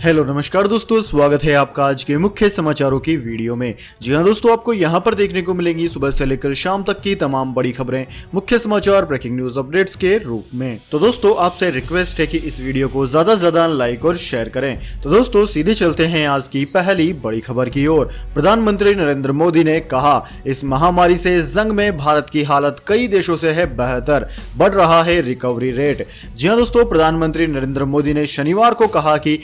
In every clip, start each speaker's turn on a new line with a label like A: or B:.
A: Hello नमस्कार दोस्तों, स्वागत है आपका आज के मुख्य समाचारों की वीडियो में। जी हां दोस्तों, आपको यहां पर देखने को मिलेंगी सुबह से लेकर शाम तक की तमाम बड़ी खबरें, मुख्य समाचार, ब्रेकिंग न्यूज अपडेट्स के रूप में। तो दोस्तों आपसे रिक्वेस्ट है कि इस वीडियो को ज्यादा से ज्यादा लाइक और शेयर करें। तो दोस्तों सीधे चलते हैं आज की पहली बड़ी खबर की ओर। प्रधानमंत्री नरेंद्र मोदी ने कहा, इस महामारी से जंग में भारत की हालत कई देशों से है बेहतर, बढ़ रहा है रिकवरी रेट। जी हां दोस्तों, प्रधानमंत्री नरेंद्र मोदी ने शनिवार को कहा कि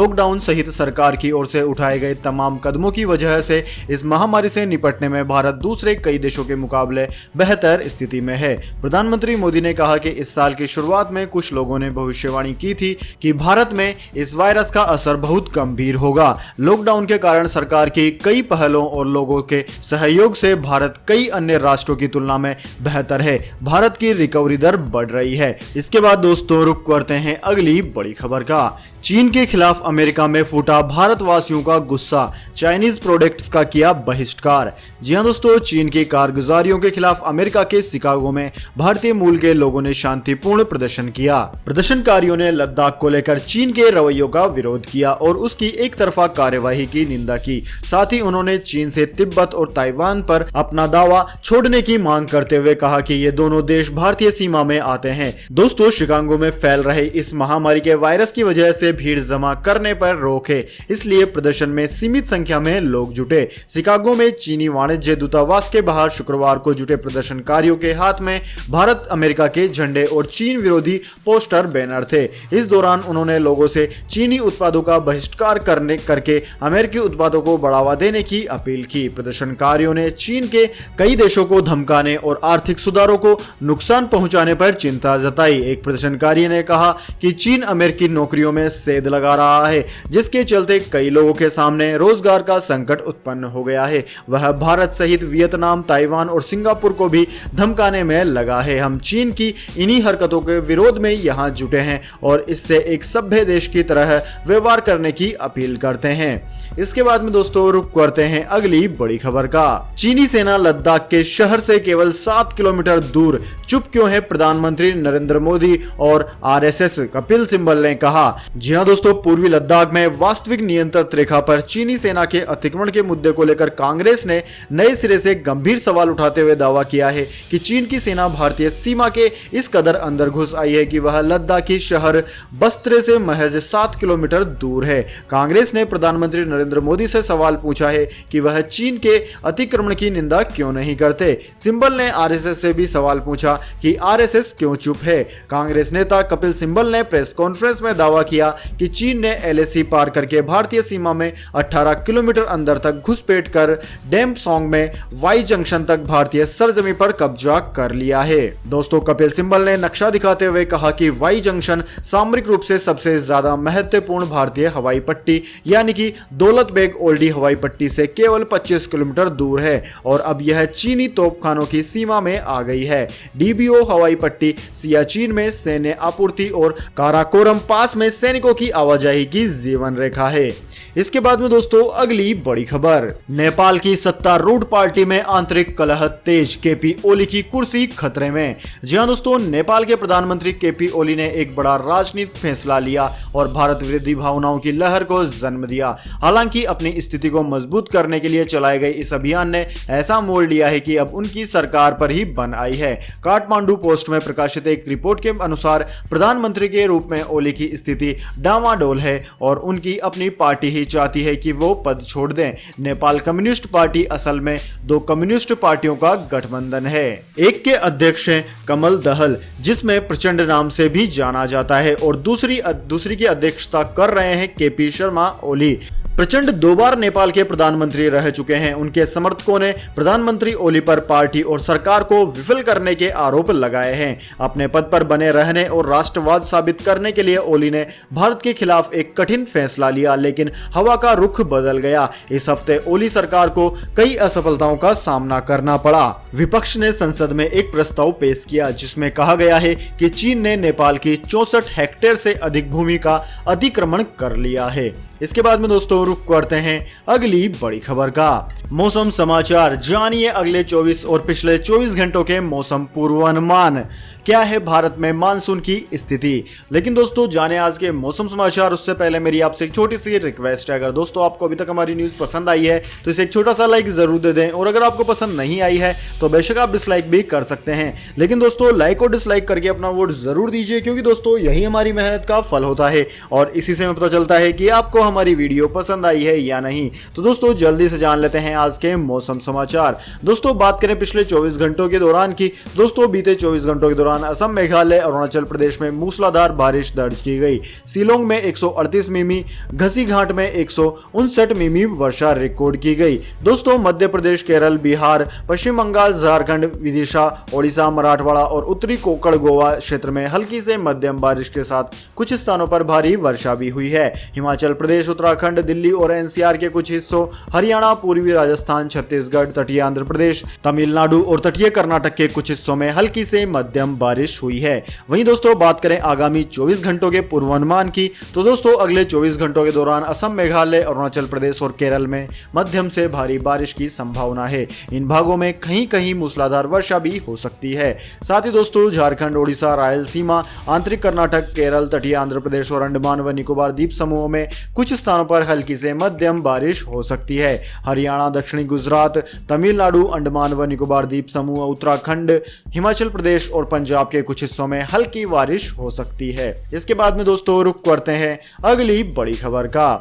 A: लॉकडाउन सहित सरकार की ओर से उठाए गए तमाम कदमों की वजह से इस महामारी से निपटने में भारत दूसरे कई देशों के मुकाबले बेहतर स्थिति में है। प्रधानमंत्री मोदी ने कहा कि इस साल की शुरुआत में कुछ लोगों ने भविष्यवाणी की थी कि भारत में इस वायरस का असर बहुत गंभीर होगा। लॉकडाउन के कारण सरकार की कई पहलों और लोगों के सहयोग से भारत कई अन्य राष्ट्रों की तुलना में बेहतर है। भारत की रिकवरी दर बढ़ रही है। इसके बाद दोस्तों रुक करते हैं अगली बड़ी खबर का। चीन के खिलाफ अमेरिका में फूटा भारतवासियों का गुस्सा, चाइनीज प्रोडक्ट्स का किया बहिष्कार। जी हां दोस्तों, चीन की कारगुजारियों के खिलाफ अमेरिका के शिकागो में भारतीय मूल के लोगों ने शांतिपूर्ण प्रदर्शन किया। प्रदर्शनकारियों ने लद्दाख को लेकर चीन के रवैयों का विरोध किया और उसकी एक तरफा कार्यवाही की निंदा की। साथ ही उन्होंने चीन से तिब्बत और ताइवान पर अपना दावा छोड़ने की मांग करते हुए कहा कि ये दोनों देश भारतीय सीमा में आते हैं। दोस्तों शिकागो में फैल रहे इस महामारी के वायरस की वजह से भीड़ जमा करने पर रोक है, इसलिए प्रदर्शन में सीमित संख्या में लोग जुटे। शिकागो में चीनी वाणिज्य दूतावास के बाहर शुक्रवार को जुटे प्रदर्शनकारियों के हाथ में भारत अमेरिका के झंडे और चीन विरोधी पोस्टर बैनर थे। इस दौरान उन्होंने लोगों से चीनी उत्पादों का बहिष्कार करके अमेरिकी उत्पादों को बढ़ावा देने की अपील की। प्रदर्शनकारियों ने चीन के कई देशों को धमकाने और आर्थिक सुधारों को नुकसान पहुंचाने पर चिंता जताई। एक प्रदर्शनकारी ने कहा कि चीन अमेरिकी नौकरियों में सेध लगा रहा है, जिसके चलते कई लोगों के सामने रोजगार का संकट उत्पन्न हो गया है। वह भारत सहित वियतनाम, ताइवान और सिंगापुर को भी धमकाने में लगा है। हम चीन की इन्हीं हरकतों के विरोध में यहां जुटे हैं और इससे एक सभ्य देश की तरह व्यवहार करने की अपील करते हैं। इसके बाद में दोस्तों रुक करते हैं अगली बड़ी खबर का। चीनी सेना लद्दाख के शहर से केवल 7 किलोमीटर दूर चुप क्यों है, प्रधानमंत्री नरेंद्र मोदी और आरएसएस कपिल सिब्बल ने कहा। जी हां दोस्तों, पूर्वी लद्दाख में वास्तविक नियंत्रण रेखा पर चीनी सेना के अतिक्रमण के मुद्दे को लेकर कांग्रेस ने नए सिरे से गंभीर सवाल उठाते हुए दावा किया है कि चीन की सेना भारतीय सीमा के इस कदर अंदर घुस आई है कि वह लद्दाखी शहर बस्त्रे से महज 7 किलोमीटर दूर है। कांग्रेस ने प्रधानमंत्री नरेंद्र मोदी से सवाल पूछा है कि वह चीन के अतिक्रमण की निंदा क्यों नहीं करते। सिब्बल ने आरएसएस से भी सवाल पूछा कि आरएसएस क्यों चुप है। कांग्रेस नेता कपिल सिब्बल ने प्रेस कॉन्फ्रेंस में दावा किया कि चीन ने एलएसी पार करके भारतीय सीमा में 18 किलोमीटर अंदर तक घुसपैठ कर डेमसोंग में वाई जंक्शन तक भारतीय सरजमी पर कब्जा कर लिया है। दोस्तों कपिल सिब्बल ने नक्शा दिखाते हुए कहा कि वाई जंक्शन सामरिक रूप से सबसे ज्यादा महत्वपूर्ण भारतीय हवाई पट्टी यानी कि दौलत बेग ओल्डी हवाई पट्टी से केवल 25 किलोमीटर दूर है और अब यह चीनी तोपखानों की सीमा में आ गई है। डीबीओ हवाई पट्टी सियाचिन में सैन्य आपूर्ति और काराकोरम पास में सैनिकों की आवाजाही की जीवन रेखा है। इसके बाद में दोस्तों अगली बड़ी खबर। नेपाल की सत्तारूढ़ पार्टी में आंतरिक कलह तेज, केपी ओली की कुर्सी खतरे में। जी हां दोस्तों, नेपाल के प्रधानमंत्री केपी ओली ने एक बड़ा राजनीतिक फैसला लिया और भारत विरोधी भावनाओं की लहर को जन्म दिया। हालांकि अपनी स्थिति को मजबूत करने के लिए चलाए गए इस अभियान ने ऐसा मोड़ लिया है कि अब उनकी सरकार पर ही बन आई है। काठमांडू पोस्ट में प्रकाशित एक रिपोर्ट के अनुसार प्रधानमंत्री के रूप में ओली की स्थिति डामाडोल है और उनकी अपनी पार्टी ही चाहती है कि वो पद छोड़ दें। नेपाल कम्युनिस्ट पार्टी असल में दो कम्युनिस्ट पार्टियों का गठबंधन है। एक के अध्यक्ष हैं कमल दहल, जिसमें प्रचंड नाम से भी जाना जाता है, और दूसरी की अध्यक्षता कर रहे हैं केपी शर्मा ओली। प्रचंड 2 बार नेपाल के प्रधानमंत्री रह चुके हैं। उनके समर्थकों ने प्रधानमंत्री ओली पर पार्टी और सरकार को विफल करने के आरोप लगाए हैं। अपने पद पर बने रहने और राष्ट्रवाद साबित करने के लिए ओली ने भारत के खिलाफ एक कठिन फैसला लिया, लेकिन हवा का रुख बदल गया। इस हफ्ते ओली सरकार को कई असफलताओं का सामना करना पड़ा। विपक्ष ने संसद में एक प्रस्ताव पेश किया जिसमें कहा गया है कि चीन ने नेपाल की 64 हेक्टेयर से अधिक भूमि का अतिक्रमण कर लिया है। इसके बाद में दोस्तों रुक करते हैं अगली बड़ी खबर का। मौसम समाचार, जानिए अगले 24 और पिछले 24 घंटों के मौसम पूर्वानुमान। क्या है भारत में मानसून की स्थिति। लेकिन दोस्तों जाने आज के मौसम समाचार उससे पहले मेरी आपसे एक छोटी सी रिक्वेस्ट है, अगर दोस्तों आपको अभी तक हमारी न्यूज पसंद आई है तो इसे एक छोटा सा लाइक जरूर दे दें, और अगर आपको पसंद नहीं आई है तो बेशक आप डिसलाइक भी कर सकते हैं, लेकिन दोस्तों लाइक और डिसलाइक करके अपना वोट जरूर दीजिए, क्योंकि दोस्तों यही हमारी मेहनत का फल होता है और इसी से हमें पता चलता है कि आपको हमारी वीडियो पसंद आई है या नहीं। तो दोस्तों जल्दी से जान लेते हैं आज के मौसम समाचार। दोस्तों बात करें पिछले 24 घंटों के दौरान की, दोस्तों बीते 24 घंटों के दौरान असम, मेघालय, अरुणाचल प्रदेश में मूसलाधार बारिश दर्ज की गई। शिलोंग में 138 मिमी, घसी घाट में 159 मिमी वर्षा रिकॉर्ड की गई। दोस्तों मध्य प्रदेश, केरल, बिहार, पश्चिम बंगाल, झारखंड, विदिशा, ओडिशा, मराठवाड़ा और उत्तरी कोंकण गोवा क्षेत्र में हल्की से मध्यम बारिश के साथ कुछ स्थानों पर भारी वर्षा भी हुई है। हिमाचल प्रदेश, उत्तराखंड, दिल्ली और एनसीआर के कुछ हिस्सों, हरियाणा, पूर्वी राजस्थान, छत्तीसगढ़, तटीय आंध्र प्रदेश, तमिलनाडु और तटीय कर्नाटक के कुछ हिस्सों में हल्की से मध्यम बारिश हुई है। वहीं दोस्तों बात करें आगामी 24 घंटों के पूर्वानुमान की, तो दोस्तों अगले 24 घंटों के दौरान असम, मेघालय, अरुणाचल प्रदेश और केरल में मध्यम से भारी बारिश की संभावना है। इन भागों में कहीं कहीं मूसलाधार वर्षा भी हो सकती है। साथ ही दोस्तों झारखंड, ओडिशा, रायलसीमा, आंतरिक कर्नाटक, केरल, तटीय आंध्र प्रदेश और अंडमान व निकोबार द्वीप समूहों में कुछ स्थानों पर हल्की से मध्यम बारिश हो सकती है। हरियाणा, दक्षिणी गुजरात, तमिलनाडु, अंडमान व निकोबार द्वीप समूह, उत्तराखंड, हिमाचल प्रदेश और पंजाब के कुछ हिस्सों में हल्की बारिश हो सकती है। इसके बाद में दोस्तों रुक करते हैं अगली बड़ी खबर का।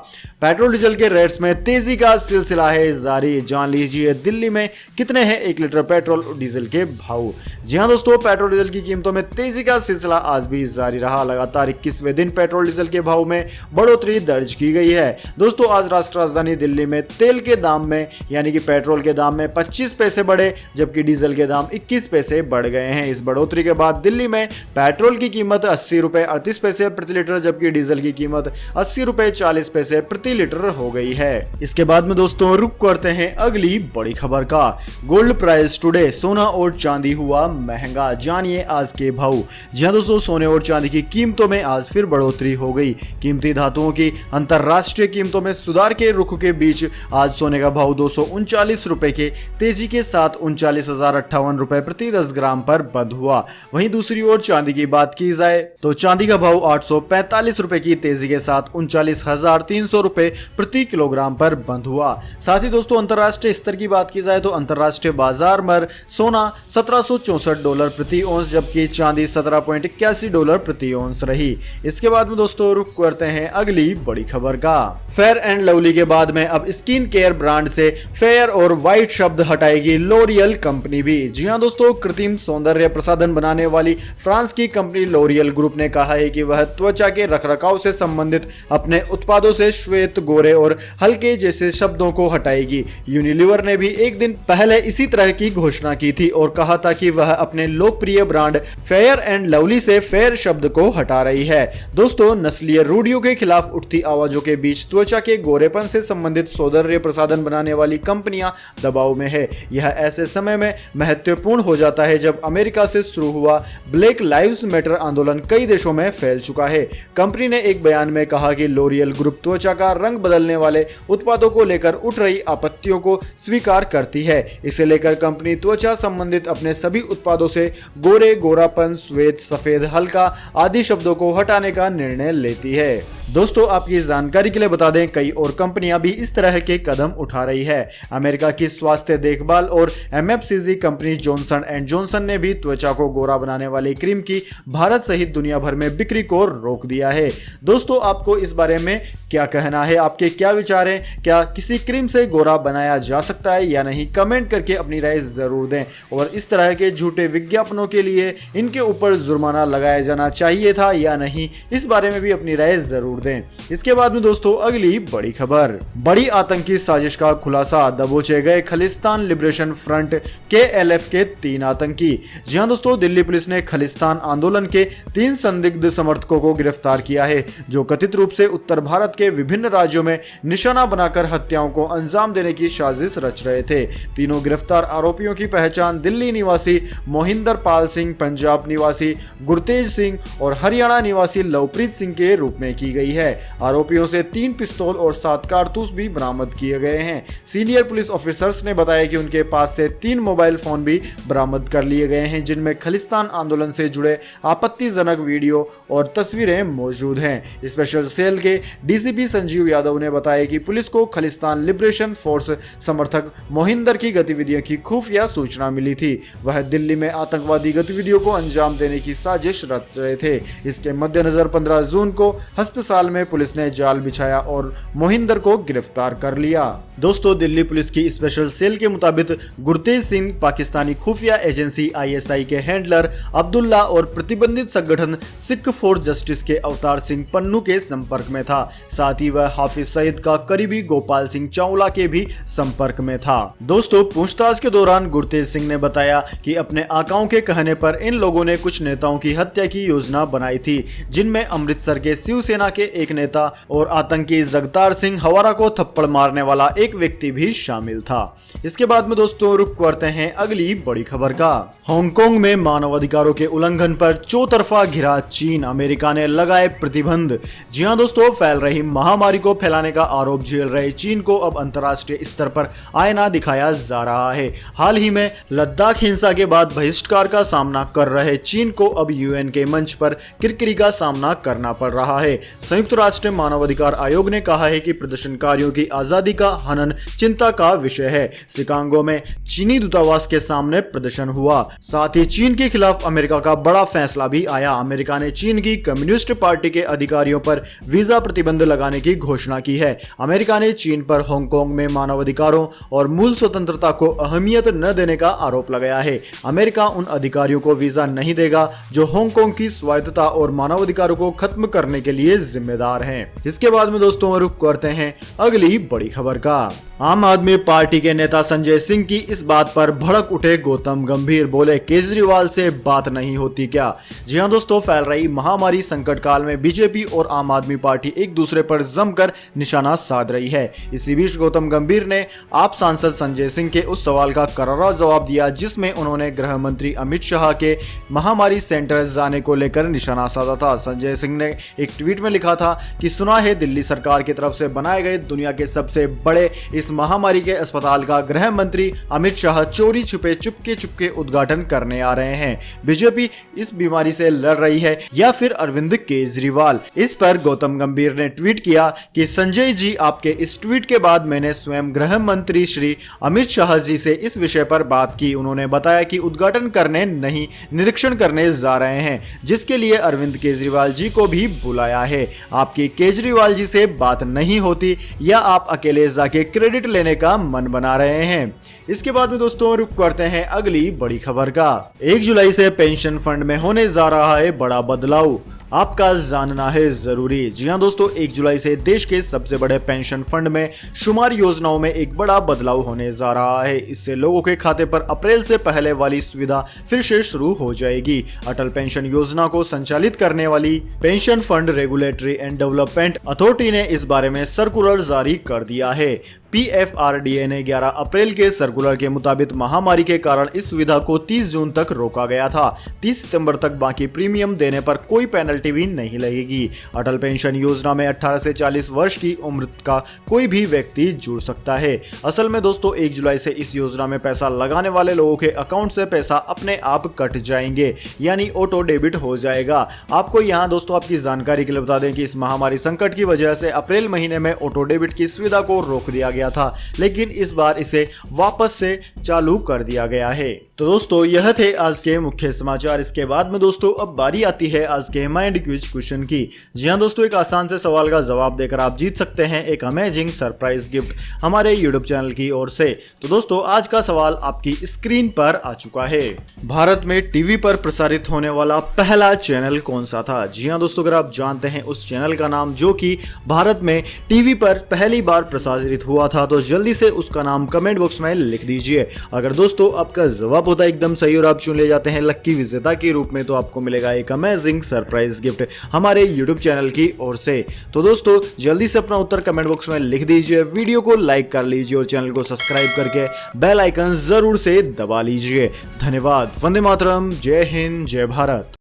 A: पेट्रोल डीजल के रेट्स में तेजी का सिलसिला है जारी। जान लीजिए दिल्ली में कितने हैं 1 लीटर पेट्रोल और डीजल के भाव। जी हां दोस्तों, पेट्रोल डीजल की कीमतों में तेजी का सिलसिला आज भी जारी रहा। लगातार 21वें दिन पेट्रोल डीजल के भाव में बढ़ोतरी दर्ज की गई है। दोस्तों आज राष्ट्रीय राजधानी दिल्ली में तेल के दाम में यानी कि पेट्रोल के दाम में 25 पैसे बढ़े, जबकि डीजल के दाम 21 पैसे बढ़ गए हैं। इस बढ़ोतरी के बाद दिल्ली में पेट्रोल की कीमत 80 रुपए 38 पैसे प्रति लीटर, जबकि डीजल की कीमत 80 रुपए 40 पैसे प्रति लीटर हो गई है। इसके बाद में दोस्तों रुक करते हैं अगली बड़ी खबर का। गोल्ड प्राइस टुडे, सोना और चांदी हुआ महंगा, जानिए आज के भाव। जी हां दोस्तों, सोने और चांदी की कीमतों में आज फिर बढ़ोतरी हो गई। कीमती धातुओं की अंतरराष्ट्रीय कीमतों में सुधार के रुख के बीच आज सोने का भाव 239 रुपए के तेजी के साथ 39,058 रुपए प्रति 10 ग्राम पर बंद हुआ। वहीं दूसरी ओर चांदी की बात की जाए तो चांदी का भाव 845 रुपए की तेजी के साथ 39,300 रुपए प्रति किलोग्राम पर बंद हुआ। साथ ही दोस्तों अंतरराष्ट्रीय स्तर की बात की जाए तो अंतरराष्ट्रीय बाजार में सोना $1764 प्रति औंस, जबकि चांदी $17.81 प्रति औंस रही। इसके बाद में दोस्तों रुक करते हैं अगली बड़ी खबर का। फेयर एंड लवली के बाद में अब स्किन केयर ब्रांड से फेयर और व्हाइट शब्द हटाएगी लॉरियल कंपनी भी। जी हां दोस्तों, कृत्रिम सौंदर्य प्रसाधन बनाने वाली फ्रांस की कंपनी लॉरियल ग्रुप ने कहा है कि वह त्वचा के रखरखाव से संबंधित अपने उत्पादों से श्वेत, गोरे और हल्के जैसे शब्दों को हटाएगी। यूनिलीवर ने भी एक दिन पहले इसी तरह की घोषणा की थी और कहा था कि वह अपने लोकप्रिय ब्रांड फेयर एंड लवली से फेयर शब्द को हटा रही है। दोस्तों नस्लीय रूढ़ियों के खिलाफ उठती आवाजों के बीच त्वचा के गोरेपन से संबंधित सौंदर्य प्रसाधन बनाने वाली कंपनियां दबाव में है। यह ऐसे समय में महत्वपूर्ण हो जाता है जब अमेरिका से शुरू हुआ ब्लैक लाइव्स मैटर आंदोलन कई देशों में फैल चुका है। कंपनी ने एक बयान में कहा कि लॉरियल ग्रुप त्वचा का रंग बदलने वाले उत्पादों को लेकर उठ रही आपत्तियों को स्वीकार करती है। इसे लेकर कंपनी त्वचा संबंधित अपने सभी उत्पादों से गोरे, गोरापन, श्वेत, सफेद, हल्का आदि शब्दों को हटाने का निर्णय लेती है। दोस्तों आपकी जानकारी के लिए बता दें कई और कंपनियां भी इस तरह के कदम उठा रही है। अमेरिका की स्वास्थ्य देखभाल और एमएफसीजी कंपनी जॉनसन एंड जॉनसन ने भी त्वचा को गोरा बनाने वाली क्रीम की भारत सहित दुनिया भर में बिक्री को रोक दिया है। दोस्तों आपको इस बारे में क्या कहना है, आपके क्या विचार हैं? क्या किसी क्रीम से गोरा बनाया जा सकता है या नहीं? कमेंट करके अपनी राय जरूर दें। और इस तरह के झूठे विज्ञापनों के लिए इनके ऊपर जुर्माना लगाया जाना चाहिए था या नहीं, इस बारे में भी अपनी राय जरूर दें। इसके बाद में दोस्तों अगली बड़ी खबर, बड़ी आतंकी साजिश का खुलासा, दबोचे गए खलिस्तान लिबरेशन फ्रंट KLF के 3 आतंकी। जी हां दोस्तों, दिल्ली पुलिस ने खलिस्तान आंदोलन के 3 संदिग्ध समर्थकों को गिरफ्तार किया है, जो कथित रूप से उत्तर भारत के विभिन्न राज्यों में निशाना बनाकर हत्याओं को अंजाम देने की साजिश रच रहे थे। तीनों गिरफ्तार आरोपियों की पहचान दिल्ली निवासी मोहिंदर पाल सिंह, पंजाब निवासी गुरतेज सिंह और हरियाणा निवासी लवप्रीत सिंह के रूप में की गई है। आरोपियों से 3 पिस्तौल और 7 कारतूस भी बरामद किए गए हैं। सीनियर पुलिस ऑफिसर्स ने बताया कि उनके पास से 3 मोबाइल फोन भी बरामद कर लिए गए हैं, जिनमें खलिस्तान खालिस्तान आंदोलन से जुड़े आपत्तिजनक वीडियो और तस्वीरें मौजूद हैं। स्पेशल सेल के डीसीपी संजीव यादव ने बताया कि पुलिस को खालिस्तान लिबरेशन फोर्स समर्थक मोहिंदर की गतिविधियों की खुफिया सूचना मिली थी। वह दिल्ली में आतंकवादी गतिविधियों को अंजाम देने की साजिश रच रहे थे। इसके मद्देनजर 15 जून को हस्तसाल में पुलिस ने जाल बिछाया और मोहिंदर को गिरफ्तार कर लिया। दोस्तों, दिल्ली पुलिस की स्पेशल सेल के मुताबिक गुरतेज सिंह पाकिस्तानी खुफिया एजेंसी आईएसआई के हैंडलर अब्दुल्ला और प्रतिबंधित संगठन सिख फॉर जस्टिस के अवतार सिंह पन्नू के संपर्क में था। साथ ही वह हाफिज सईद का करीबी गोपाल सिंह चावला के भी संपर्क में था। दोस्तों, पूछताछ के दौरान गुरतेज सिंह ने बताया कि अपने आकाओं के कहने पर इन लोगों ने कुछ नेताओं की हत्या की योजना बनाई थी, जिनमें अमृतसर के शिवसेना के एक नेता और आतंकी जगतार सिंह हवारा को थप्पड़ मारने वाला एक व्यक्ति भी शामिल था। इसके बाद में दोस्तों रुक करते हैं अगली बड़ी खबर का। हांगकांग में मानवाधिकारों के उल्लंघन पर चौतरफा घिरा चीन, अमेरिका ने लगाए प्रतिबंध। जी हां दोस्तों, फैल रही महामारी को फैलाने का आरोप झेल रहे चीन को अब अंतर्राष्ट्रीय स्तर पर आईना दिखाया जा रहा है। हाल ही में लद्दाख हिंसा के बाद बहिष्कार का सामना कर रहे चीन को अब यूएन के मंच पर किरकिरी का सामना करना पड़ रहा है। संयुक्त राष्ट्र मानवाधिकार आयोग ने कहा है कि प्रदर्शनकारियों की आजादी का हनन चिंता का विषय है। शिकागो में चीनी दूतावास के सामने प्रदर्शन हुआ। साथ ही चीन के खिलाफ अमेरिका का बड़ा फैसला भी आया। अमेरिका ने चीन की कम्युनिस्ट पार्टी के अधिकारियों पर वीजा प्रतिबंध लगाने की घोषणा की है। अमेरिका ने चीन पर हांगकांग में मानवाधिकारों और मूल स्वतंत्रता को अहमियत न देने का आरोप लगाया है। अमेरिका उन अधिकारियों को वीजा नहीं देगा जो हांगकांग की स्वायत्तता और मानवाधिकारों को खत्म करने के लिए जिम्मेदार हैं। इसके बाद में दोस्तों रुख करते हैं अगली बड़ी खबर का। आम आदमी पार्टी के नेता संजय सिंह की इस बात पर भड़क उठे गौतम गंभीर, बोले केजरीवाल से बात नहीं होती क्या। जी हां दोस्तों, फैल रही महामारी संकट काल में बीजेपी और आम आदमी पार्टी एक दूसरे पर जमकर निशाना साध रही है। इसी बीच गौतम गंभीर ने आप सांसद संजय सिंह के उस सवाल का करारा जवाब दिया जिसमें उन्होंने गृह मंत्री अमित शाह के महामारी सेंटर जाने को लेकर निशाना साधा था। संजय सिंह ने एक ट्वीट में लिखा था कि सुना है दिल्ली सरकार की तरफ से बनाए गए दुनिया के सबसे बड़े इस महामारी के अस्पताल का गृह मंत्री अमित शाह चोरी छुपे चुपके उद्घाटन करने आ रहे हैं। बीजेपी इस बीमारी से लड़ रही है या फिर अरविंद केजरीवाल। इस पर गौतम गंभीर ने ट्वीट किया कि संजय जी, आपके इस ट्वीट के बाद मैंने स्वयं गृह मंत्री श्री अमित शाह जी से इस विषय पर बात की। उन्होंने बताया कि उद्घाटन करने नहीं, निरीक्षण करने जा रहे हैं, जिसके लिए अरविंद केजरीवाल जी को भी बुलाया है। आपकी केजरीवाल जी से बात नहीं होती या आप अकेले जाके क्रेडिट लेने का मन बना रहे हैं। इसके बाद में दोस्तों रुक करते हैं अगली बड़ी खबर का। 1 जुलाई से पेंशन फंड में होने जा रहा है बड़ा बदलाव, आपका जानना है जरूरी। जी हां दोस्तों, 1 जुलाई से देश के सबसे बड़े पेंशन फंड में शुमार योजनाओं में एक बड़ा बदलाव होने जा रहा है। इससे लोगों के खाते पर अप्रैल से पहले वाली सुविधा फिर से शुरू हो जाएगी। अटल पेंशन योजना को संचालित करने वाली pension fund regulatory and development authority ने इस बारे में सर्कुलर जारी कर दिया है। पीएफआरडीए ने 11 अप्रैल के सर्कुलर के मुताबिक महामारी के कारण इस सुविधा को 30 जून तक रोका गया था। 30 सितंबर तक बाकी प्रीमियम देने पर कोई पेनल्टी भी नहीं लगेगी। अटल पेंशन योजना में 18 से 40 वर्ष की उम्र का कोई भी व्यक्ति जुड़ सकता है। असल में दोस्तों 1 जुलाई से इस योजना में पैसा लगाने वाले लोगों के अकाउंट से पैसा अपने आप कट जाएंगे, यानी ऑटो डेबिट हो जाएगा। आपको यहाँ दोस्तों आपकी जानकारी के लिए बता दें कि इस महामारी संकट की वजह से अप्रैल महीने में ऑटो डेबिट की सुविधा को रोक दिया गया था, लेकिन इस बार इसे वापस से चालू कर दिया गया है। तो दोस्तों यह थे आज के मुख्य समाचार। इसके बाद में दोस्तों अब बारी आती है आज के माइंड क्विज क्वेश्चन की। जी हां दोस्तों, एक आसान से सवाल का जवाब देकर आप जीत सकते हैं एक अमेजिंग सरप्राइज गिफ्ट हमारे यूट्यूब चैनल की ओर से। तो दोस्तों आज का सवाल आपकी स्क्रीन पर आ चुका है। भारत में टीवी पर प्रसारित होने वाला पहला चैनल कौन सा था? जी हां दोस्तों, अगर आप जानते हैं उस चैनल का नाम जो कि भारत में टीवी पर पहली बार प्रसारित हुआ था, तो जल्दी से उसका नाम कमेंट बॉक्स में लिख दीजिए। अगर दोस्तों आपका जवाब होता है एकदम सही और आप चुन ले जाते हैं लक्की विजेता के रूप में, तो आपको मिलेगा एक अमेजिंग सरप्राइज गिफ्ट हमारे यूट्यूब चैनल की ओर से। तो दोस्तों जल्दी से अपना उत्तर कमेंट बॉक्स में लिख दीजिए, वीडियो को लाइक कर लीजिए और चैनल को सब्सक्राइब करके बेल आइकन जरूर से दबा लीजिए। धन्यवाद। वंदे मातरम। जय हिंद, जय भारत।